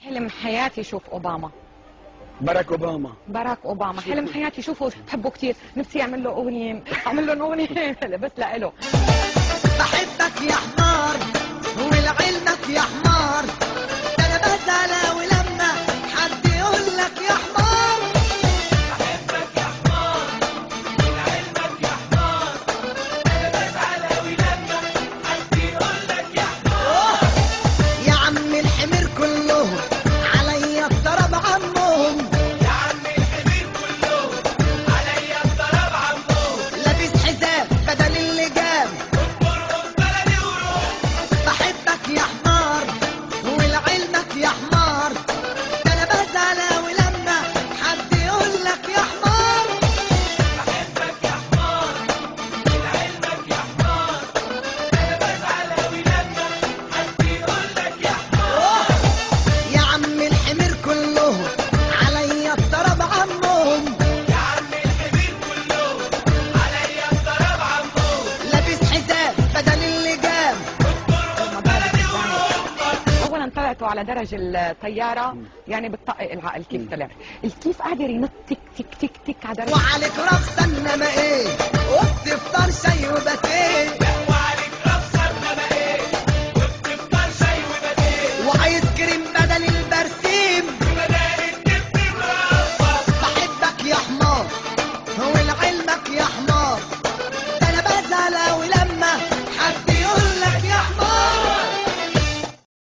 حلم حياتي شوف اوباما. باراك اوباما. باراك اوباما حلم حياتي شوفه، بحبه كثير، نفسي اعمل له اغنيه، اعمل له اغنيه بس لإله. بحبك يا حمار ولعلمك يا حمار، ده انا بزعل ولما حد يقول لك يا حمار. بحبك يا حمار ولعلمك يا حمار، انا بزعل ولما حد يقول لك يا حمار. يا عم الحمير كلهم عليا الضرب عمهم، يا عم الحمير كلهم عليا الضرب عمهم، لابس حزام بدل اللجام اصبرهم بلدي وروح. بحبك يا حمار ولعلمك يا حمار، ده انا بزعل ولما حد يقول لك يا حمار. بحبك يا حمار ولعلمك يا حمار، انا بزعل ولما حد يقول لك يا حمار. يا عم الحمير كلهم عليا الضرب عمهم، يا عم الحمير كلهم عليا الضرب عمهم، لابس حزام بدل اللجام اصبرهم بلدي وروح. اولا طلعتوا على درج الطياره، يعني بتطقق العقل كيف طلع، الكيف قادر ينط تك تك تك تك على درج. وعليك رقصة